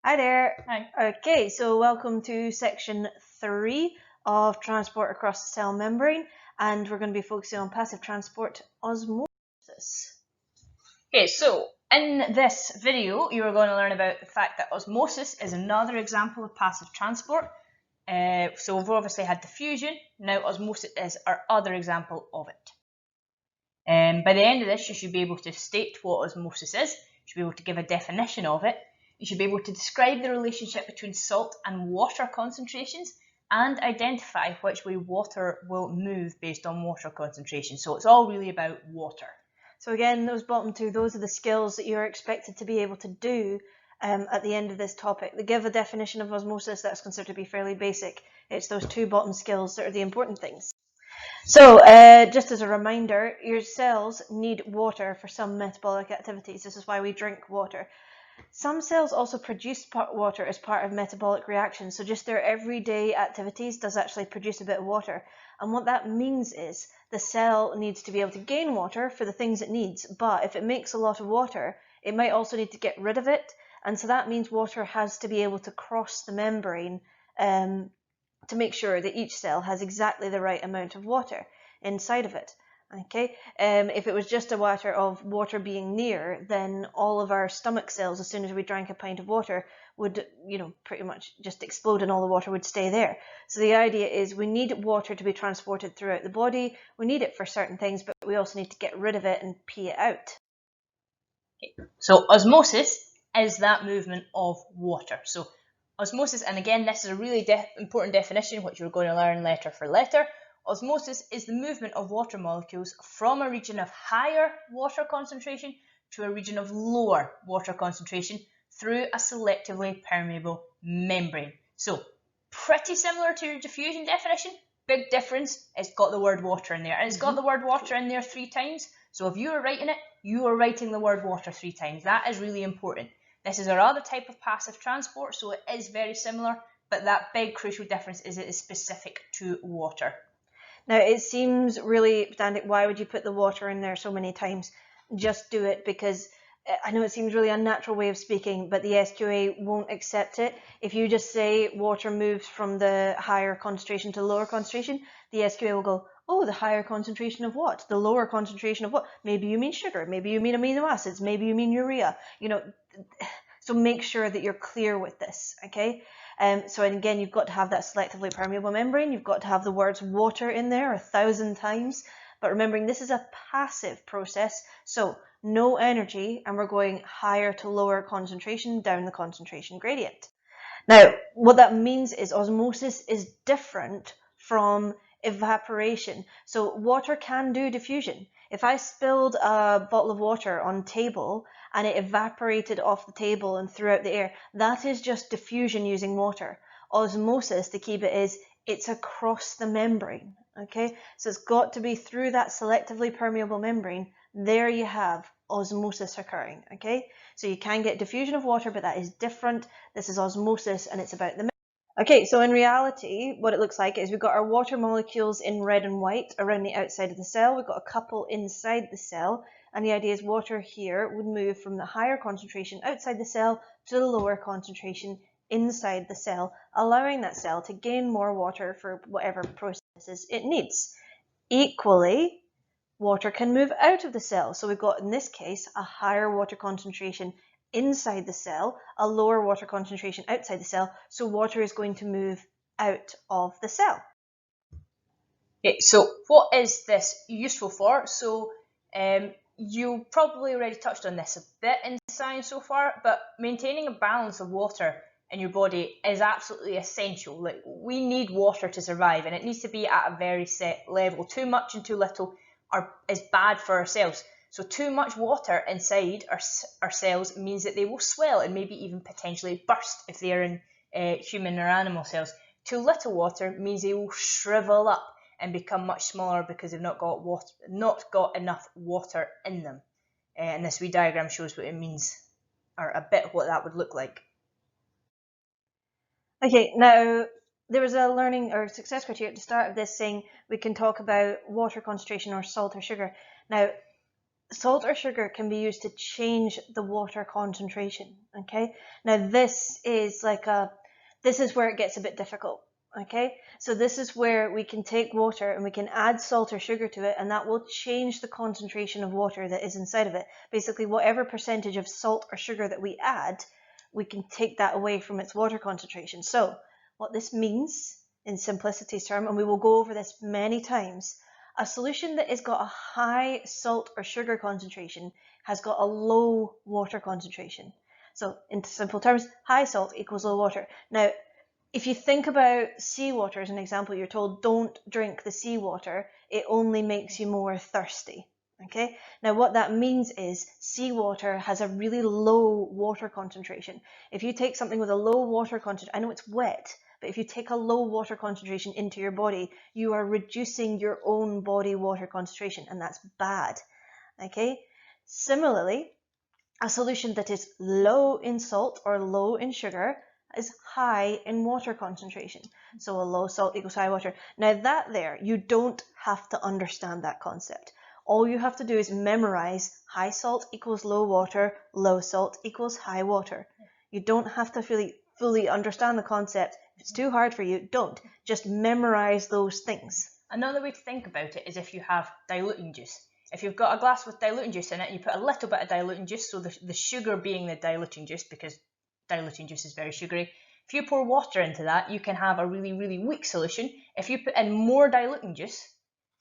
Hi there. Hi. Okay, so welcome to section 3 of transport across the cell membrane, and we're going to be focusing on passive transport osmosis. Okay, so in this video, you are going to learn about the fact that osmosis is another example of passive transport. So we've obviously had diffusion, now osmosis is our other example of it. By the end of this, you should be able to state what osmosis is, you should be able to give a definition of it, you should be able to describe the relationship between salt and water concentrations, and identify which way water will move based on water concentration. So it's all really about water. So again, those bottom two, those are the skills that you're expected to be able to do at the end of this topic. They give a definition of osmosis that's considered to be fairly basic. It's those two bottom skills that are the important things. So, just as a reminder, your cells need water for some metabolic activities. This is why we drink water. Some cells also produce water as part of metabolic reactions, so just their everyday activities does actually produce a bit of water. And what that means is the cell needs to be able to gain water for the things it needs, but if it makes a lot of water, it might also need to get rid of it, and so that means water has to be able to cross the membrane to make sure that each cell has exactly the right amount of water inside of it. Okay, if it was just a matter of water being near, then all of our stomach cells, as soon as we drank a pint of water, would, pretty much just explode and all the water would stay there. So the idea is we need water to be transported throughout the body. We need it for certain things, but we also need to get rid of it and pee it out. So osmosis is that movement of water. So osmosis, and again, this is a really important definition, which you're going to learn letter for letter. Osmosis is the movement of water molecules from a region of higher water concentration to a region of lower water concentration through a selectively permeable membrane. So pretty similar to your diffusion definition. Big difference, it's got the word water in there, and it's got the word water in there 3 times. So if you are writing it, you are writing the word water 3 times. That is really important. This is our other type of passive transport, so it is very similar, but that big crucial difference is it is specific to water. Now, it seems really pedantic. Why would you put the water in there so many times? Just do it, because I know it seems really unnatural way of speaking, but the SQA won't accept it. If you just say water moves from the higher concentration to lower concentration, the SQA will go, oh, the higher concentration of what? The lower concentration of what? Maybe you mean sugar, maybe you mean amino acids, maybe you mean urea. So make sure that you're clear with this, okay? So again, you've got to have that selectively permeable membrane. You've got to have the words water in there 1,000 times. But remembering this is a passive process, so no energy, and we're going higher to lower concentration down the concentration gradient. Now, what that means is osmosis is different from evaporation. So water can do diffusion. If I spilled a bottle of water on a table and it evaporated off the table and throughout the air, that is just diffusion using water. Osmosis, the key bit is, it's across the membrane, okay? So it's got to be through that selectively permeable membrane. There you have osmosis occurring, okay? So you can get diffusion of water, but that is different. This is osmosis, and it's about the. Okay, so in reality, what it looks like is we've got our water molecules in red and white around the outside of the cell. We've got a couple inside the cell, and the idea is water here would move from the higher concentration outside the cell to the lower concentration inside the cell, allowing that cell to gain more water for whatever processes it needs. Equally, water can move out of the cell. So we've got, in this case, a higher water concentration inside the cell, a lower water concentration outside the cell, so water is going to move out of the cell. Okay, so what is this useful for? So you probably already touched on this a bit in science so far, but maintaining a balance of water in your body is absolutely essential. Like, we need water to survive, and it needs to be at a very set level. Too much and too little is bad for our cells. So too much water inside our cells means that they will swell and maybe even potentially burst if they are in human or animal cells. Too little water means they will shrivel up and become much smaller because they've not got enough water in them. And this wee diagram shows what it means, or a bit what that would look like. Okay, now there was a learning or success criteria at the start of this saying we can talk about water concentration or salt or sugar. Now, salt or sugar can be used to change the water concentration. Okay, now this is where it gets a bit difficult. Okay, so this is where we can take water and we can add salt or sugar to it, and that will change the concentration of water that is inside of it. Basically, whatever percentage of salt or sugar that we add, we can take that away from its water concentration. So what this means in simplicity's term, and we will go over this many times, a solution that has got a high salt or sugar concentration has got a low water concentration. So in simple terms, high salt equals low water. Now, if you think about seawater as an example, you're told don't drink the seawater, it only makes you more thirsty. Okay, now what that means is seawater has a really low water concentration. If you take something with a low water concentration, I know it's wet, but if you take a low water concentration into your body, you are reducing your own body water concentration, and that's bad. Okay, similarly, a solution that is low in salt or low in sugar is high in water concentration. So a low salt equals high water. Now that there, you don't have to understand that concept. All you have to do is memorize high salt equals low water, low salt equals high water. You don't have to fully understand the concept. If it's too hard for you, don't. Just memorize those things. Another way to think about it is if you have diluting juice. If you've got a glass with diluting juice in it, you put a little bit of diluting juice, so the sugar being the diluting juice, because diluting juice is very sugary. If you pour water into that, you can have a really, really weak solution. If you put in more diluting juice,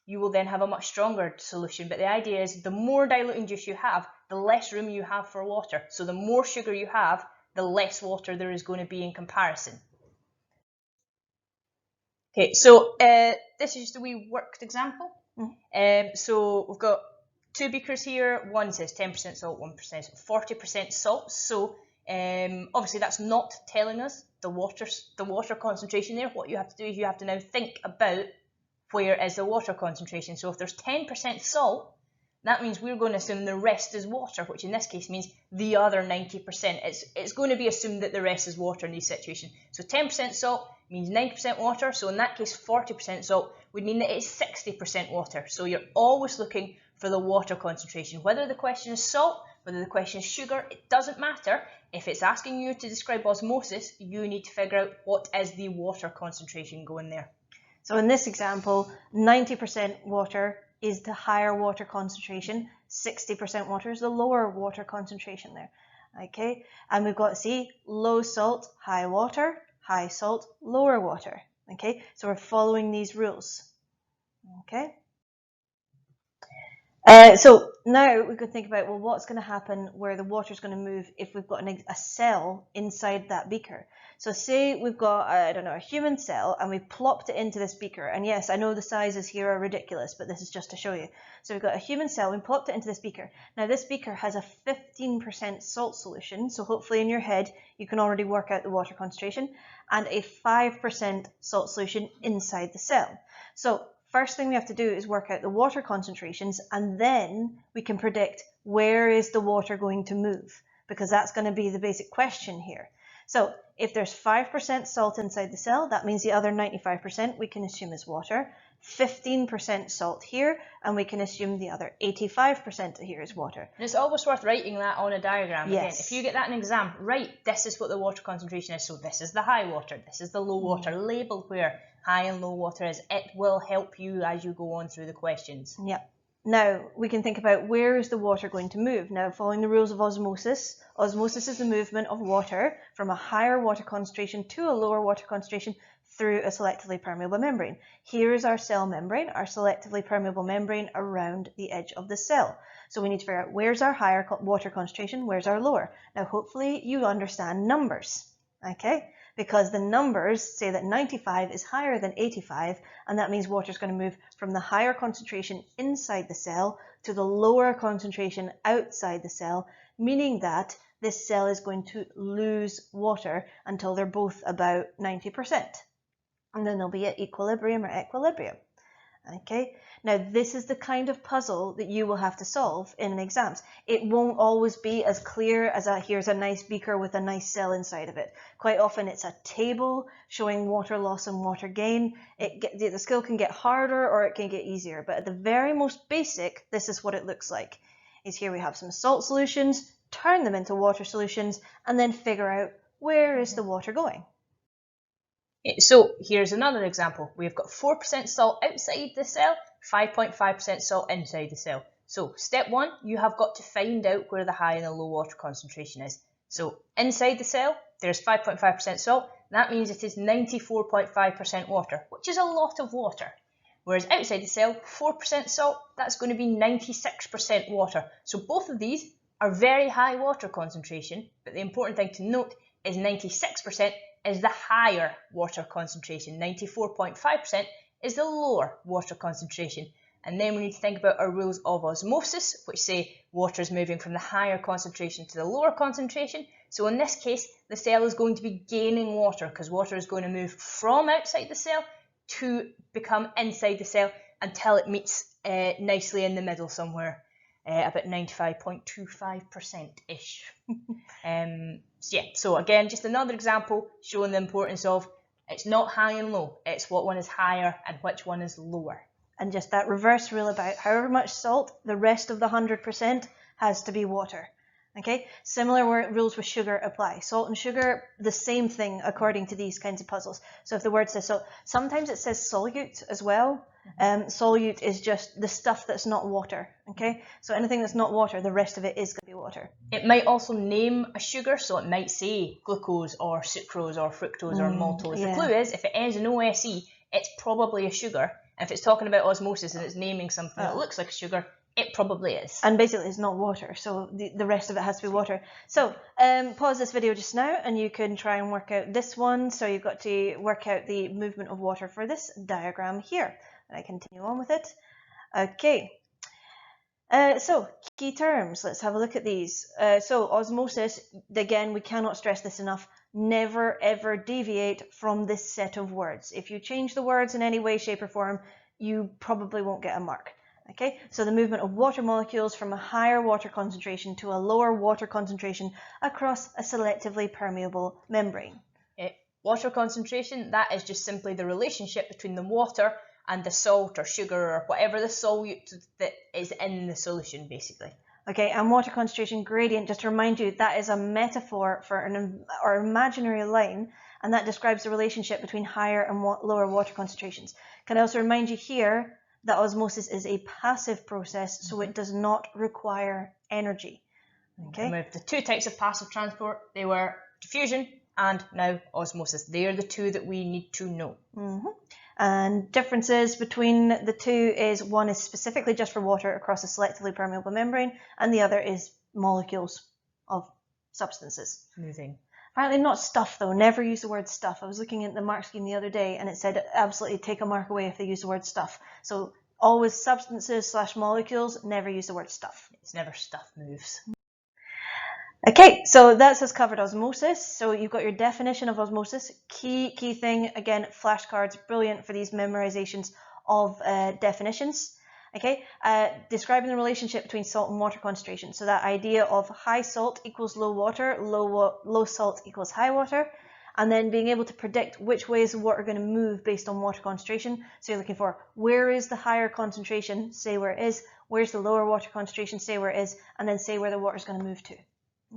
you will then have a much stronger solution. But the idea is the more diluting juice you have, the less room you have for water. So the more sugar you have, the less water there is going to be in comparison. Okay, so this is just a wee worked example. So we've got two beakers here. One says 10% salt, 1% 40% salt. So obviously that's not telling us the water concentration there. What you have to do is you have to now think about where is the water concentration. So if there's 10% salt, that means we're going to assume the rest is water, which in this case means the other 90%. It's going to be assumed that the rest is water in these situations. So 10% salt means 90% water. So in that case, 40% salt would mean that it's 60% water. So you're always looking for the water concentration. Whether the question is salt, whether the question is sugar, it doesn't matter. If it's asking you to describe osmosis, you need to figure out what is the water concentration going there. So in this example, 90% water is the higher water concentration, 60% water is the lower water concentration there. Okay, and we've got, see, low salt, high water, high salt, lower water. Okay, so we're following these rules. Okay. So now we could think about, well, what's going to happen where the water is going to move if we've got a cell inside that beaker. So say we've got, a human cell, and we've plopped it into this beaker. And yes, I know the sizes here are ridiculous, but this is just to show you. So we've got a human cell, we plopped it into this beaker. Now this beaker has a 15% salt solution, so hopefully in your head you can already work out the water concentration, and a 5% salt solution inside the cell. So first thing we have to do is work out the water concentrations, and then we can predict where is the water going to move, because that's going to be the basic question here. So if there's 5% salt inside the cell, that means the other 95% we can assume is water. 15% salt here, and we can assume the other 85% here is water. And it's always worth writing that on a diagram. Yes. Again, if you get that in an exam, write this is what the water concentration is. So this is the high water, this is the low water. Label where high and low water is. It will help you as you go on through the questions. Yep. Now we can think about where is the water going to move. Now, following the rules of osmosis, osmosis is the movement of water from a higher water concentration to a lower water concentration through a selectively permeable membrane. Here is our cell membrane, our selectively permeable membrane around the edge of the cell. So we need to figure out where's our higher water concentration, where's our lower. Now hopefully you understand numbers, okay? Because the numbers say that 95 is higher than 85, and that means water is going to move from the higher concentration inside the cell to the lower concentration outside the cell, meaning that this cell is going to lose water until they're both about 90%. And then they'll be at equilibrium or equilibrium. Okay, now this is the kind of puzzle that you will have to solve in exams. It won't always be as clear as here's a nice beaker with a nice cell inside of it. Quite often it's a table showing water loss and water gain. The skill can get harder or it can get easier, but at the very most basic, this is what it looks like. is here we have some salt solutions, turn them into water solutions, and then figure out where is the water going. So here's another example. We've got 4% salt outside the cell, 5.5% salt inside the cell. So step one, you have got to find out where the high and the low water concentration is. So inside the cell, there's 5.5% salt. That means it is 94.5% water, which is a lot of water. Whereas outside the cell, 4% salt, that's going to be 96% water. So both of these are very high water concentration, but the important thing to note is 96% is the higher water concentration. 94.5% is the lower water concentration. And then we need to think about our rules of osmosis, which say water is moving from the higher concentration to the lower concentration. So in this case, the cell is going to be gaining water because water is going to move from outside the cell to become inside the cell until it meets nicely in the middle somewhere, about 95.25%-ish. So again, just another example showing the importance of it's not high and low, it's what one is higher and which one is lower. And just that reverse rule about however much salt, the rest of the 100% has to be water. Okay, similar rules with sugar apply. Salt and sugar, the same thing according to these kinds of puzzles. So if the word says salt, sometimes it says solute as well. Solute is just the stuff that's not water. Okay, so anything that's not water, the rest of it is going to be water. It might also name a sugar, so it might say glucose or sucrose or fructose or maltose. Yeah. The clue is if it ends in OSE, it's probably a sugar. And if it's talking about osmosis and it's naming something that looks like a sugar, it probably is. And basically it's not water, so the rest of it has to be water. So pause this video just now and you can try and work out this one. So you've got to work out the movement of water for this diagram here. And I continue on with it. Okay. So key terms, let's have a look at these. So osmosis, again, we cannot stress this enough. Never ever deviate from this set of words. If you change the words in any way, shape or form, you probably won't get a mark. Okay, so the movement of water molecules from a higher water concentration to a lower water concentration across a selectively permeable membrane. Water concentration, that is just simply the relationship between the water and the salt or sugar or whatever the solute that is in the solution, basically. Okay, and water concentration gradient, just to remind you, that is a metaphor for an imaginary line, and that describes the relationship between higher and lower water concentrations. Can I also remind you here that osmosis is a passive process, so it does not require energy. Okay. And we have the two types of passive transport. They were diffusion and now osmosis. They are the two that we need to know. And differences between the two is one is specifically just for water across a selectively permeable membrane, and the other is molecules of substances. Moving. Apparently not stuff though, never use the word stuff. I was looking at the mark scheme the other day and it said absolutely take a mark away if they use the word stuff. So always substances / molecules, never use the word stuff. It's never stuff moves. Okay, so that's us covered osmosis. So you've got your definition of osmosis. Key thing, again, flashcards, brilliant for these memorizations of definitions. Okay, describing the relationship between salt and water concentration. So that idea of high salt equals low water, low salt equals high water, and then being able to predict which way is the water going to move based on water concentration. So you're looking for where is the higher concentration, say where it is, where's the lower water concentration, say where it is, and then say where the water is going to move to.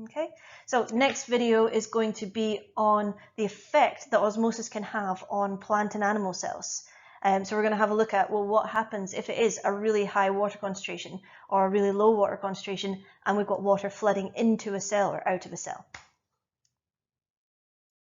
Okay, so next video is going to be on the effect that osmosis can have on plant and animal cells. So we're going to have a look at, well, what happens if it is a really high water concentration or a really low water concentration and we've got water flooding into a cell or out of a cell.